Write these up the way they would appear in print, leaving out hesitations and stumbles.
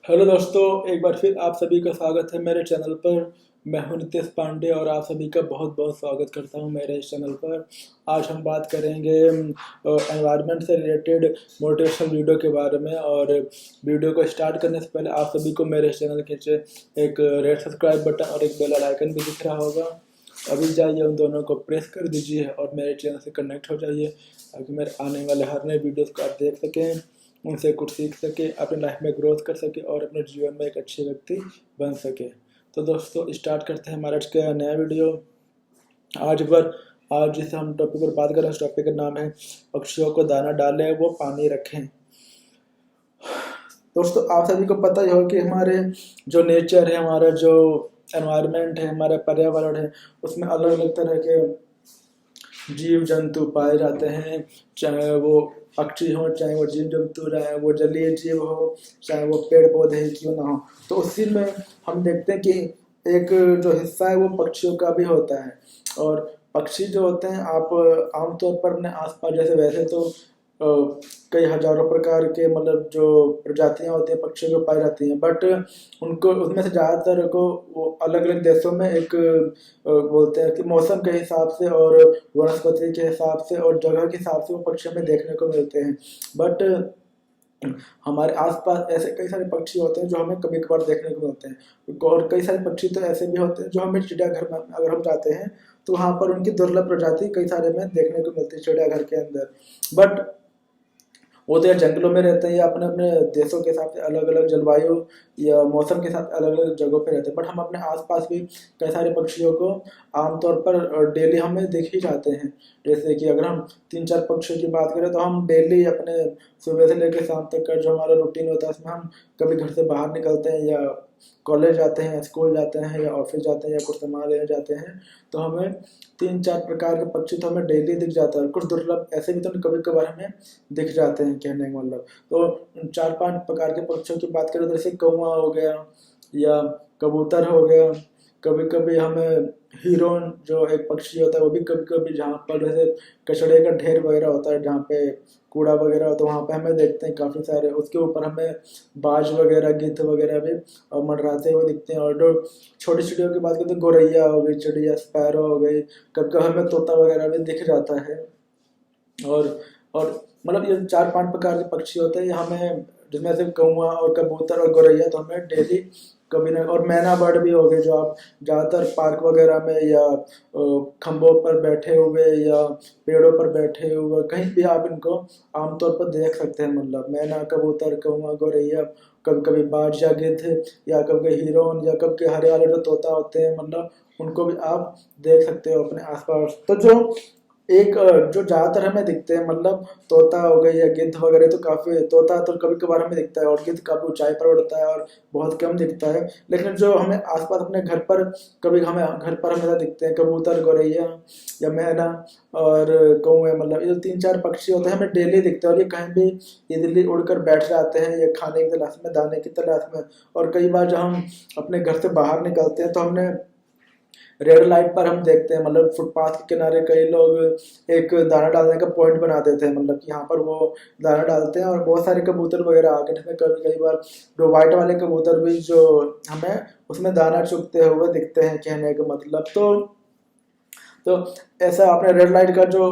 Hello दोस्तों, एक बार फिर आप सभी का स्वागत है मेरे चैनल पर। मैं हूं नितेश पांडे और आप सभी का बहुत बहुत स्वागत करता हूं मेरे इस चैनल पर। आज हम बात करेंगे एनवायरनमेंट से रिलेटेड मोटिवेशनल वीडियो के बारे में। और वीडियो को स्टार्ट करने से पहले आप सभी को मेरे इस चैनल के एक रेड सब्सक्राइब बटन और एक बेल आइकन भी दिख रहा होगा। अभी जाइए उन दोनों को प्रेस कर दीजिए और मेरे चैनल से कनेक्ट हो जाइए ताकि मेरे आने वाले हर नए वीडियोज़ को आप देख सकें, उनसे कुछ सीख सके, अपने लाइफ में ग्रोथ कर सके और अपने जीवन में एक अच्छे व्यक्ति बन सके। तो दोस्तों स्टार्ट करते हैं हमारा आज का नया वीडियो। आज पर आज जिस हम टॉपिक पर बात करें उस टॉपिक का नाम है पक्षियों को दाना डालें वो पानी रखें। दोस्तों आप सभी को पता ही हो कि हमारे जो नेचर है, हमारा जो एनवायरनमेंट है, हमारा पर्यावरण है, उसमें अलग अलग तरह के जीव जंतु पाए जाते हैं। चाहे वो पक्षी हो, चाहे वो जीव जंतु रहे, वो जलीय जीव हो, चाहे वो पेड़ पौधे क्यों ना हो। तो उसी में हम देखते हैं कि एक जो हिस्सा है वो पक्षियों का भी होता है। और पक्षी जो होते हैं, आप आमतौर पर अपने आसपास जैसे वैसे तो अ, कई हजारों प्रकार के मतलब जो प्रजातियां होती हैं पक्षियों को पाई जाती हैं, बट उनको उसमें से ज़्यादातर को वो अलग अलग देशों में एक बोलते हैं कि मौसम के हिसाब से और वनस्पति के हिसाब से और जगह के हिसाब से वो पक्षी हमें देखने को मिलते हैं। बट हमारे आसपास ऐसे कई सारे पक्षी होते हैं जो हमें कभी कभार देखने को मिलते हैं, और कई सारे पक्षी तो ऐसे भी होते हैं जो हमें चिड़ियाघर में अगर हम जाते हैं तो वहाँ पर उनकी दुर्लभ प्रजाति कई सारे में देखने को मिलती है चिड़ियाघर के अंदर। बट वो तो या जंगलों में रहते हैं या अपने अपने देशों के हिसाब से अलग अलग जलवायु या मौसम के साथ अलग अलग जगहों पे रहते हैं। बट हम अपने आसपास भी कई सारे पक्षियों को आमतौर पर डेली हमें देख ही जाते हैं। जैसे कि अगर हम तीन चार पक्षियों की बात करें तो हम डेली अपने सुबह से लेकर शाम तक का जो हमारा रूटीन होता है उसमें हम कभी घर से बाहर निकलते हैं या कॉलेज जाते हैं, स्कूल जाते हैं या ऑफिस जाते हैं या कुछ सामान लेने जाते हैं, तो हमें तीन चार प्रकार के पक्षी तो हमें डेली दिख जाता है। कुछ दुर्लभ ऐसे भी तो कभी कभार हमें दिख जाते हैं, कहने का मतलब। तो चार पांच प्रकार के पक्षियों की बात करें तो जैसे कौवा हो गया या कबूतर हो गया। कभी कभी हमें हिरन जो एक पक्षी होता है वो भी कभी कभी, जहाँ पर जैसे कचड़े का ढेर वगैरह होता है, जहाँ पे कूड़ा वगैरह होता है वहाँ पे हमें देखते हैं काफ़ी सारे। उसके ऊपर हमें बाज वगैरह गिद्ध वगैरह भी मंडराते हुए दिखते हैं। और जो छोटी चिड़ियों की बात करें तो गौरैया हो गई, चिड़िया स्पैरो हो गई, कभी कभी हमें तोता वगैरह भी दिख जाता है। और और मतलब ये चार पांच प्रकार के पक्षी होते हैं, ये हमें जिसमें से कौवा और कबूतर और गौरैया तो हमें डेली कभी ना। और मैना बर्ड भी हो गए जो आप ज़्यादातर पार्क वगैरह में या खंभों पर बैठे हुए या पेड़ों पर बैठे हुए कहीं भी आप इनको आमतौर पर देख सकते हैं। मतलब मैना, कबूतर, कौवा, गौरैया, कभी कभी बाज या गिद्ध या कभी कभी हिरन या कभी कभी हरे वाले जो तोता होते हैं, मतलब उनको भी आप देख सकते हो अपने आसपास। तो जो एक जो ज्यादातर हमें दिखते हैं, मतलब तोता हो गई या गिद्ध वगैरह, तो काफी तोता तो कभी कभार हमें दिखता है और गिद्ध काफी ऊंचाई पर उड़ता है और बहुत कम दिखता है। लेकिन जो हमें आसपास अपने घर पर कभी हमें घर पर हमेशा दिखते हैं, कबूतर, गौरैया या मैना और कौवे, मतलब ये तीन चार पक्षी होते हैं हमें डेली दिखते हैं। और ये कहीं भी इजीली उड़कर बैठ जाते हैं या खाने की तलाश में, दाने की तलाश में। और कई बार जब हम अपने घर से बाहर निकलते हैं तो हमने रेड लाइट पर हम देखते हैं, मतलब फुटपाथ के किनारे कई लोग एक दाना डालने का पॉइंट बना देते हैं, मतलब कि यहाँ पर वो दाना डालते हैं। और बहुत सारे कबूतर वगैरह आके, जिसमें कभी कई बार जो वाइट वाले कबूतर भी जो हमें उसमें दाना चुगते हुए दिखते हैं, कहने का मतलब। तो ऐसा आपने रेड लाइट का जो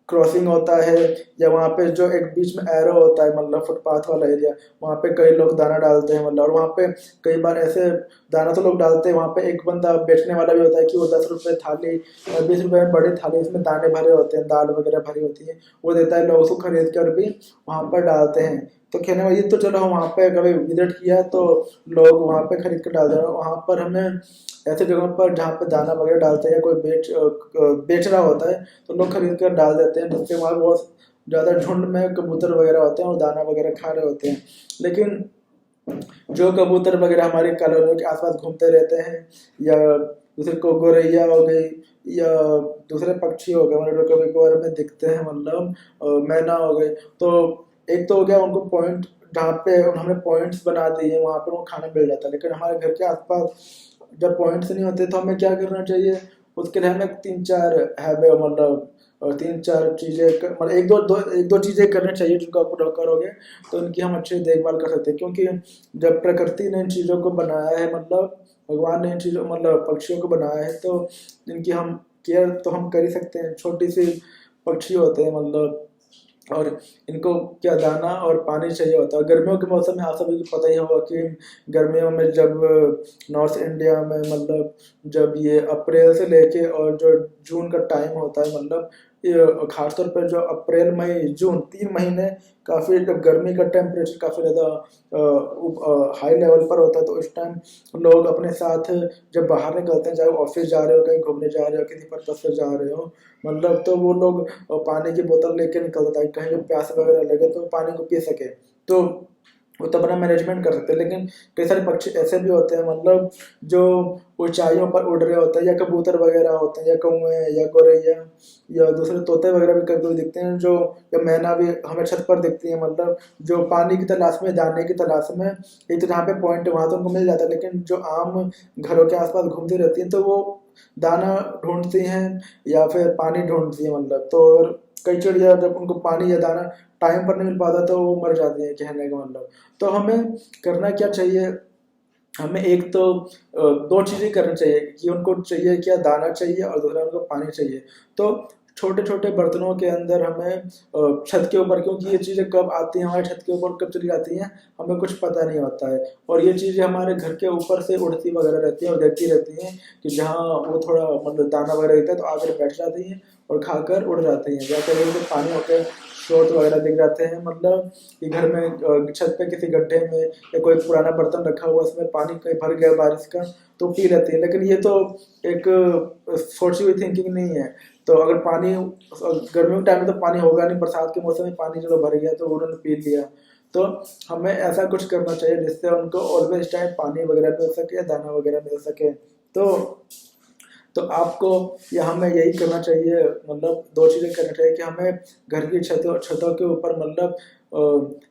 क्रॉसिंग होता है या वहाँ पे जो एक बीच में एरो होता है, मतलब फुटपाथ वाला एरिया, वहाँ पे कई लोग दाना डालते हैं। मतलब और वहाँ पे कई बार ऐसे दाना तो लोग डालते हैं, वहाँ पे एक बंदा बेचने वाला भी होता है कि वो 10 रुपए थाली, 20 रुपए में बड़ी थाली, इसमें दाने भरे होते हैं, दाल वगैरह भरी होती है, वो देता है। लोग उसको खरीद कर भी वहाँ पर डालते हैं। तो कहने वाली तो चलो हम वहाँ पे कभी विजिट किया तो लोग वहाँ पे खरीद कर डाल दे रहे हैं। वहाँ पर हमें ऐसे जगहों पर जहाँ पे दाना वगैरह डालते हैं या कोई बेच रहा होता है तो लोग खरीद कर डाल देते हैं, जिससे वहाँ बहुत ज़्यादा झुंड में कबूतर वगैरह होते हैं और दाना वगैरह खा रहे होते हैं। लेकिन जो कबूतर वगैरह हमारी कॉलोनियों के आसपास घूमते रहते हैं या दूसरे को गौरैया हो गई या दूसरे पक्षी हो गए, मतलब जो कभी कभार में दिखते हैं, मतलब मैना हो गई, तो एक तो हो गया उनको पॉइंट, जहाँ पे हमने पॉइंट्स बना दिए वहाँ पर वो खाना मिल जाता है। लेकिन हमारे घर के आसपास जब पॉइंट्स नहीं होते तो हमें क्या करना चाहिए, उसके लिए हमें तीन चार है मतलब और 3-4 चीज़ें मतलब एक दो चीज़ें करनी चाहिए जिनको आप करोगे तो इनकी हम अच्छी देखभाल कर सकते हैं। क्योंकि जब प्रकृति ने इन चीज़ों को बनाया है, मतलब भगवान ने इन चीज़ों मतलब पक्षियों को बनाया है, तो इनकी हम केयर तो हम कर ही सकते हैं। छोटी सी पक्षी होते हैं मतलब, और इनको क्या दाना और पानी चाहिए होता है। गर्मियों के मौसम में आप सभी को पता ही होगा कि गर्मियों में जब नॉर्थ इंडिया में मतलब जब ये अप्रैल से लेके और जो जून का टाइम होता है, मतलब ये खासतौर पर जो अप्रैल मई जून 3 महीने काफ़ी जब गर्मी का टेम्परेचर काफ़ी ज़्यादा हाई लेवल पर होता है, तो इस टाइम लोग अपने साथ जब बाहर निकलते हैं, चाहे वो ऑफिस जा रहे हो, कहीं घूमने जा रहे हो, किसी पर्पज से जा रहे हो, मतलब तो वो लोग पानी की बोतल लेके निकलता है, कहीं भी प्यास वगैरह लगे तो पानी को पी सके। तो वो तो अपना मैनेजमेंट कर सकते हैं। लेकिन कई सारे पक्षी ऐसे भी होते हैं मतलब जो ऊंचाइयों पर उड़ रहे होते हैं, या कबूतर वगैरह होते हैं, या कौवे या गौरैया या दूसरे तोते वगैरह भी कभी कभी दिखते हैं, जो या मैना भी हमें छत पर दिखती है, मतलब जो पानी की तलाश में, दाने की तलाश में। एक तो जहाँ पे पॉइंट है वहाँ तो उनको मिल जाता है, लेकिन जो आम घरों के आसपास घूमती रहती हैं तो वो दाना ढूंढती हैं या फिर पानी ढूंढती है मतलब। तो और कई चिड़िया जब उनको पानी या दाना टाइम पर नहीं मिल पाता तो वो मर जाती है, कहने का मतलब। तो हमें करना क्या चाहिए, हमें एक तो दो चीज़ें करनी चाहिए कि उनको चाहिए क्या, दाना चाहिए और दूसरा उनको पानी चाहिए। तो छोटे छोटे बर्तनों के अंदर हमें छत के ऊपर, क्योंकि ये चीज़ें कब आती हैं हमारे छत के ऊपर, कब चली जाती हैं हमें कुछ पता नहीं होता है, और ये चीज़ें हमारे घर के ऊपर से उड़ती वगैरह रहती हैं और देखती रहती हैं कि जहाँ वो थोड़ा मतलब दाना वगैरह रहता है तो आकर बैठ जाती हैं और खाकर उड़ जाती हैं, या फिर उनको पानी होकर स्रोत वगैरह दिख जाते हैं, मतलब कि घर में छत पे किसी गड्ढे में या कोई पुराना बर्तन रखा हुआ उसमें पानी कहीं भर गया बारिश का तो पी लेती है। लेकिन ये तो एक सोची हुई थिंकिंग नहीं है। तो अगर पानी गर्मियों के टाइम में तो पानी होगा नहीं, बरसात के मौसम में पानी चलो भर गया तो उन्होंने पी लिया। तो हमें ऐसा कुछ करना चाहिए जिससे उनको ऑलवेज टाइम पानी वगैरह मिल सके, दाना वगैरह मिल सके। तो आपको या हमें यही करना चाहिए, मतलब दो चीज़ें करनी चाहिए कि हमें घर की छतों के ऊपर मतलब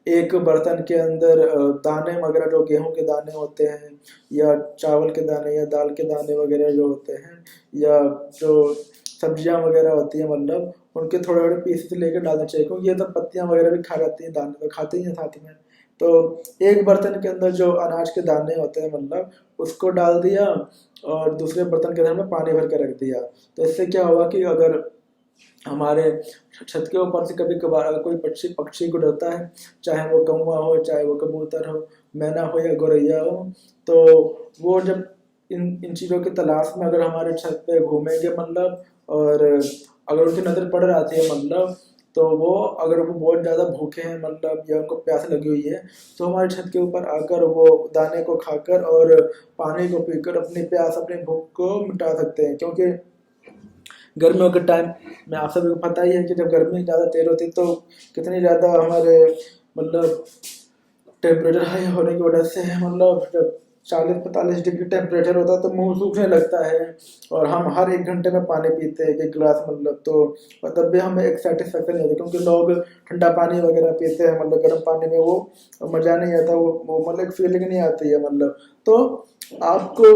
एक बर्तन के अंदर दाने वगैरह, जो गेहूं के दाने होते हैं या चावल के दाने या दाल के दाने वगैरह जो होते हैं, या जो सब्जियां वगैरह होती हैं, मतलब उनके थोड़े थोड़े पीसेस लेकर डालना चाहिए, क्योंकि ये तो पत्तियां वगैरह भी खा जाती हैं, दाने तो खाते ही हैं साथ में। तो एक बर्तन के अंदर जो अनाज के दाने होते हैं मतलब उसको डाल दिया, और दूसरे बर्तन के अंदर में पानी भर के रख दिया। तो इससे क्या हुआ कि अगर हमारे छत के ऊपर से कभी कभार अगर कोई पक्षी पक्षी गुजरता है, चाहे वो कौवा हो, चाहे वो कबूतर हो, मैना हो या गौरैया हो, तो वो जब इन इन चीज़ों की तलाश में अगर हमारे छत पे घूमेंगे मतलब, और अगर उनकी नज़र पड़ जाती है मतलब, तो वो अगर वो बहुत ज़्यादा भूखे हैं मतलब या उनको प्यास लगी हुई है, तो हमारे छत के ऊपर आकर वो दाने को खाकर और पानी को पीकर अपनी प्यास, अपनी भूख को मिटा सकते हैं। क्योंकि गर्मियों के टाइम में आप सभी को पता ही है कि जब गर्मी ज़्यादा तेज होती है तो कितनी ज़्यादा हमारे मतलब टेम्परेचर हाई होने की वजह से, मतलब जब 40-45 डिग्री टेम्परेचर होता है तो मुंह सूखने लगता है, और हम हर 1 घंटे में पानी पीते हैं 1 गिलास मतलब। तो और तब भी हमें एक सेटिस्फेक्शन नहीं होती, क्योंकि लोग ठंडा पानी वगैरह पीते हैं, मतलब गर्म पानी में वो मज़ा नहीं आता, वो मतलब एक फीलिंग नहीं आती है मतलब। तो आपको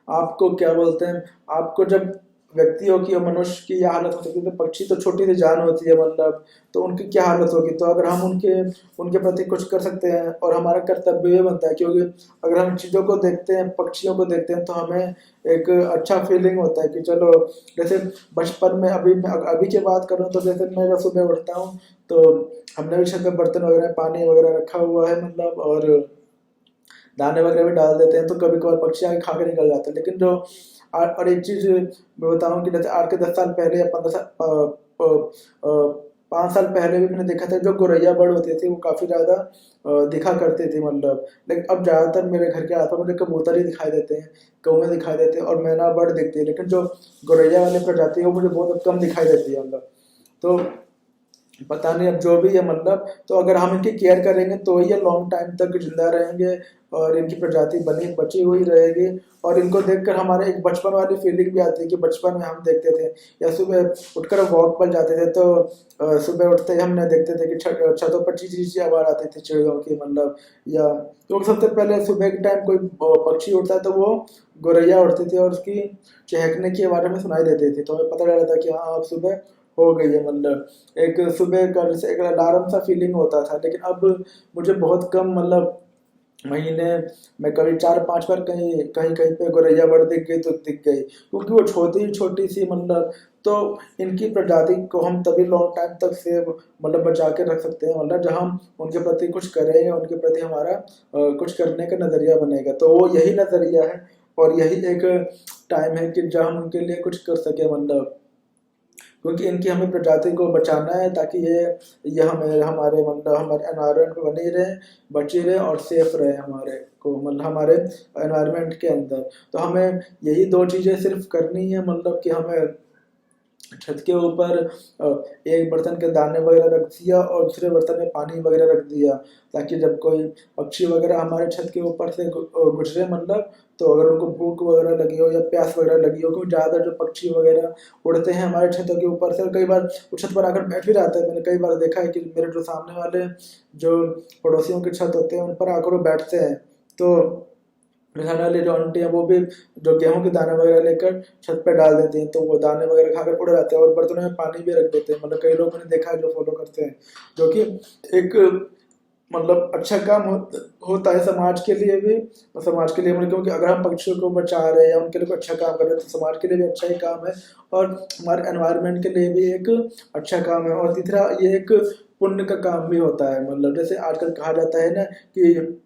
आपको क्या बोलते हैं, आपको जब व्यक्तियों की और मनुष्य की यह हालत हो सकती है, तो पक्षी तो छोटी सी जान होती है मतलब, तो उनकी क्या हालत होगी। तो अगर हम उनके उनके प्रति कुछ कर सकते हैं, और हमारा कर्तव्य ये बनता है, क्योंकि अगर हम चीज़ों को देखते हैं, पक्षियों को देखते हैं, तो हमें एक अच्छा फीलिंग होता है कि चलो, जैसे बचपन में अभी की बात करूँ तो जैसे मैं जब सुबह उठता हूँ तो हमने भी छत पे बर्तन वगैरह पानी वगैरह रखा हुआ है मतलब, और दाने वगैरह भी डाल देते हैं, तो कभी कभार पक्षी आके खा के निकल जाते हैं। लेकिन जो और एक चीज़ मैं बताऊं कि जैसे आज के 10 साल पहले या 5 साल पहले भी मैंने देखा था, जो गौरैया बर्ड होती थी वो काफ़ी ज़्यादा दिखा करती थी मतलब। लेकिन अब ज़्यादातर मेरे घर के आसपास मुझे कबूतर ही दिखाई देते हैं, कौवे दिखाई देते हैं और मैना बर्ड दिखती है, लेकिन जो गौरैया वाली प्रजाति है वो मुझे बहुत कम दिखाई देती है मतलब। तो पता नहीं अब जो भी है मतलब, तो अगर हम इनकी केयर करेंगे तो ये लॉन्ग टाइम तक जिंदा रहेंगे और इनकी प्रजाति बनी बची हुई रहेगी। और इनको देखकर हमारे एक बचपन वाली फीलिंग भी आती है कि बचपन में हम देखते थे या सुबह उठकर वॉक पर जाते थे, तो सुबह उठते ही हमने देखते थे कि छतों पर चीची चीची आवाज आती थी चिड़ियों की मतलब। या तो सबसे पहले सुबह के टाइम कोई पक्षी उड़ता है तो वो गौरैया उड़ती थी और उसकी चहकने की आवाज़ हमें सुनाई देती थी, तो हमें पता चला था कि हाँ अब सुबह हो गई है। मतलब एक सुबह का जैसे एक अलार्म सा फीलिंग होता था, लेकिन अब मुझे बहुत कम, मतलब महीने में कभी 4-5 बार कहीं कहीं कहीं पे गौरैया बड़ दिख गई तो दिख गई, क्योंकि वो छोटी छोटी सी, मतलब तो इनकी प्रजाति को हम तभी लॉन्ग टाइम तक से मतलब बचा के रख सकते हैं, मतलब जब हम उनके प्रति कुछ करें, उनके प्रति हमारा कुछ करने का नज़रिया बनेगा, तो वो यही नज़रिया है और यही एक टाइम है कि जब हम उनके लिए कुछ कर सके। मतलब क्योंकि इनकी हमें प्रजाति को बचाना है, ताकि ये हमें हमारे मतलब हमारे एनवायरनमेंट में बनी रहे, बची रहे और सेफ रहे हमारे को, मतलब हमारे एनवायरनमेंट के अंदर। तो हमें यही दो चीज़ें सिर्फ करनी है, मतलब कि हमें छत के ऊपर एक बर्तन के दाने वगैरह रख दिया और दूसरे बर्तन में पानी वगैरह रख दिया, ताकि जब कोई पक्षी वगैरह हमारे छत के ऊपर से गुजरे, मतलब तो अगर उनको भूख वगैरह लगी हो या प्यास वगैरह लगी हो, क्योंकि ज़्यादा जो पक्षी वगैरह उड़ते हैं हमारे छतों के ऊपर से, कई बार वो छत पर आकर बैठ भी जाते हैं। मैंने कई बार देखा है कि मेरे जो सामने वाले जो पड़ोसियों की छत होते हैं उन पर आकर वो बैठते हैं, तो खाने वाली जो आंटी है वो भी जो गेहूं के दाने वगैरह लेकर छत पे डाल देती हैं, तो वो दाने वगैरह खाकर उड़ जाते हैं और बर्तनों में पानी भी रख देते हैं। मतलब कई लोग मैंने देखा है जो फॉलो करते हैं, जो कि एक मतलब अच्छा काम होता है समाज के लिए भी, और समाज के लिए मतलब क्योंकि अगर हम पक्षियों को बचा रहे हैं या उनके लिए कोई अच्छा काम कर रहे हैं तो समाज के लिए भी अच्छा ही काम है और हमारे एनवायरनमेंट के लिए भी एक अच्छा काम है। और तीसरा ये एक पुण्य का काम भी होता है। मतलब जैसे आजकल कहा जाता है ना कि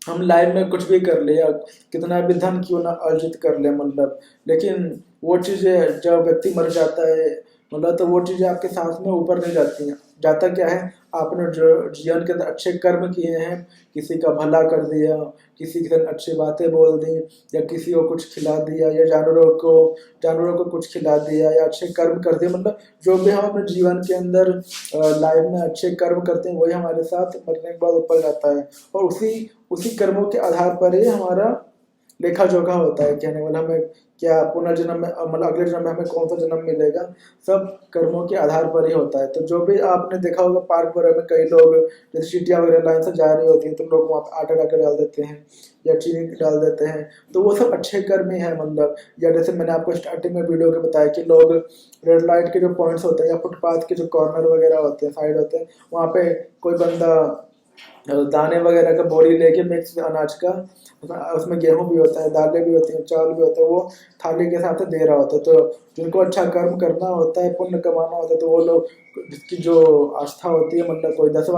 हम लाइफ में कुछ भी कर ले या कितना भी धन क्यों ना अर्जित कर ले, मतलब लेकिन वो चीज़ें जब व्यक्ति मर जाता है, मतलब तो वो चीज़ें आपके सांस में ऊपर नहीं जाती हैं। जाता क्या है, आपने जो जीवन के अंदर अच्छे कर्म किए हैं, किसी का भला कर दिया, किसी के साथ अच्छी बातें बोल दी, या किसी को कुछ खिला दिया, या जानवरों को कुछ खिला दिया, या अच्छे कर्म कर दिए, मतलब जो भी हम अपने जीवन के अंदर लाइफ में अच्छे कर्म करते हैं वही हमारे साथ मरने के बाद ऊपर जाता है, और उसी उसी कर्मों के आधार पर ही हमारा लेखा जोखा होता है। कहने वाला हमें क्या पुनर्जन्म में, मतलब अगले जन्म में हमें कौन सा जन्म मिलेगा, सब कर्मों के आधार पर ही होता है। तो जो भी आपने देखा होगा पार्क वगैरह में कई लोग जैसे चींटियां वगैरह लाइन से जा रही होती हैं तो लोग वहाँ पे आटा डाकर डाल देते हैं या चीनी डाल देते हैं, तो वो सब अच्छे कर्म ही है। मतलब या जैसे मैंने आपको स्टार्टिंग में वीडियो के बताया कि लोग रेड लाइट के जो पॉइंट्स होते हैं या फुटपाथ के जो कॉर्नर वगैरह होते हैं, साइड होते हैं, वहाँ पे कोई बंदा दाने वगैरह का बोरी लेके मिक्स अनाज का, उसमें गेहूं भी होता है, दालें भी होती हैं, चावल भी होता है, वो थाली के साथ दे रहा होता है। तो जिनको अच्छा कर्म करना होता है, पुण्य कमाना होता है, तो वो लोग जिसकी जो आस्था होती है, मतलब कोई 10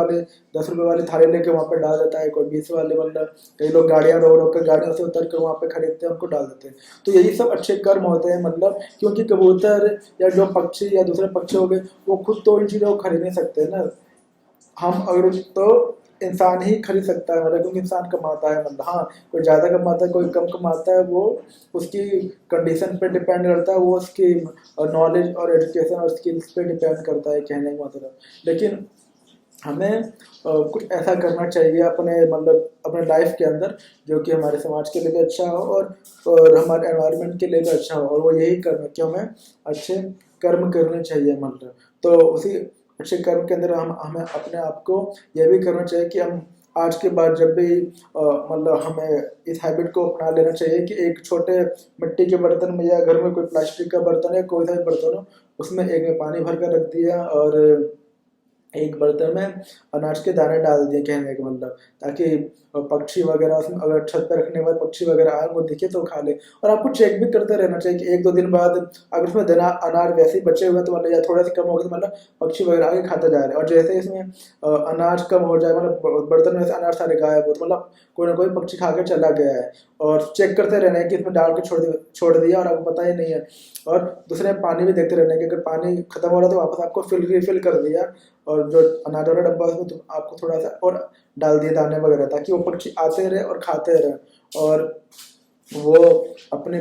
रुपए वाली थाली लेके वहाँ पे डाल देता है, कोई 20 वाले, मतलब कई लोग गाड़ियाँ रोक रोक कर गाड़ियों से उतर कर वहाँ पे खरीदते हैं, उनको डाल देते हैं। तो यही सब अच्छे कर्म होते हैं। मतलब क्योंकि कबूतर या जो पक्षी या दूसरे पक्षी हो गए, वो खुद तो इन चीज़ों को खरीद नहीं सकते ना, हम अगर तो इंसान ही खरीद सकता है, मतलब क्योंकि इंसान कमाता है। मतलब हाँ, कोई ज़्यादा कमाता है, कोई कम कमाता है, वो उसकी कंडीशन पे डिपेंड करता है, वो उसकी नॉलेज और एजुकेशन और स्किल्स पे डिपेंड करता है, कहने का मतलब। लेकिन हमें कुछ ऐसा करना चाहिए अपने, मतलब अपने लाइफ के अंदर, जो कि हमारे समाज के लिए भी अच्छा हो और हमारे एनवायरनमेंट के लिए भी अच्छा हो, और वो यही कर्म है कि हमें अच्छे कर्म करने चाहिए। मतलब तो उसी अच्छे कर्म के अंदर हमें अपने आप को यह भी करना चाहिए कि हम आज के बाद जब भी मतलब हमें इस हैबिट को अपना लेना चाहिए कि एक छोटे मिट्टी के बर्तन में या घर में कोई प्लास्टिक का बर्तन है, कोई सा भी बर्तन हो, उसमें एक में पानी भर कर रख दिया और एक बर्तन में अनाज के दाने डाल दिए, कहने का मतलब, ताकि पक्षी वगैरह उसमें अगर छत पर रखने के बाद पक्षी वगैरह आए वो दिखे तो खा ले। और आपको चेक भी करते रहना चाहिए कि 1-2 दिन बाद अगर उसमें दाना अनाज वैसे ही बचे हुए तो मतलब या थोड़ा सा कम हो गया तो मतलब पक्षी वगैरह आगे खाते जा रहे हैं, और जैसे ही इसमें अनाज कम हो जाए, मतलब बर्तन में से अनाज सारे गायब हो, तो मतलब कोई ना कोई पक्षी खा के चला गया है। और चेक करते रहना है कि इसमें डाल के छोड़ दिया और आपको पता ही नहीं है। और दूसरे पानी भी देखते रहना है कि अगर पानी खत्म हो रहा है तो वापस आपको रिफिल कर दिया, और जो अनाज वाला डब्बा उसमें तो आपको थोड़ा सा और डाल दिए दाने वगैरह, ताकि वो पक्षी आते रहे और खाते रहे, और वो अपने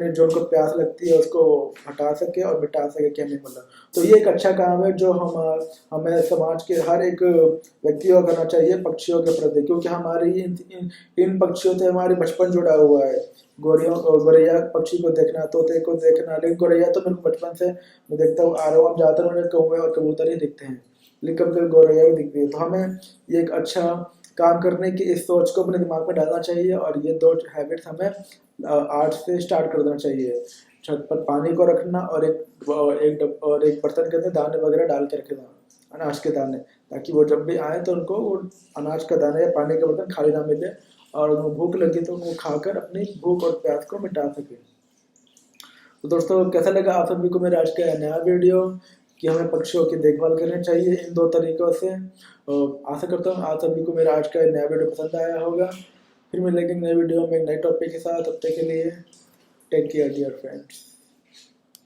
जो उनको प्यास लगती है उसको हटा सके और मिटा सके, कहने का मतलब। तो ये एक अच्छा काम है जो हमें समाज के हर एक व्यक्ति को करना चाहिए पक्षियों के प्रति, क्योंकि हमारी इन पक्षियों से हमारी बचपन जुड़ा हुआ है। गौरैया पक्षी को देखना, तोते को देखना, लेकिन गौरैया तो मेरे को बचपन से मैं देखता हूँ आ रहा हूँ। अब ज़्यादातर मुझे कौवे और कबूतर ही दिखते हैं, लेकिन कभी कभी गौरैया भी दिखती है। तो हमें ये एक अच्छा काम करने की इस सोच को अपने दिमाग में डालना चाहिए, और ये दो हैबिट्स हमें 8 से स्टार्ट कर देना चाहिए। छत पर पानी को रखना और एक बर्तन के अंदर दाने वगैरह डाल के रखे देना, अनाज के दाने, ताकि वो जब भी आए तो उनको वो अनाज का दाना या पानी का बर्तन खाली ना मिले, और उनको भूख लगी तो उनको खाकर अपनी भूख और प्यास को मिटा सके। तो दोस्तों कैसा लगा आप सभी को मेरा आज का नया वीडियो, कि हमें पक्षियों की देखभाल करनी चाहिए इन 2 तरीकों से। आशा करता हूँ आप सभी को मेरा आज का नया वीडियो पसंद आया होगा। फिर मिलेंगे नए वीडियो में एक नए टॉपिक के साथ। तब तक के लिए टेक केयर डियर फ्रेंड्स।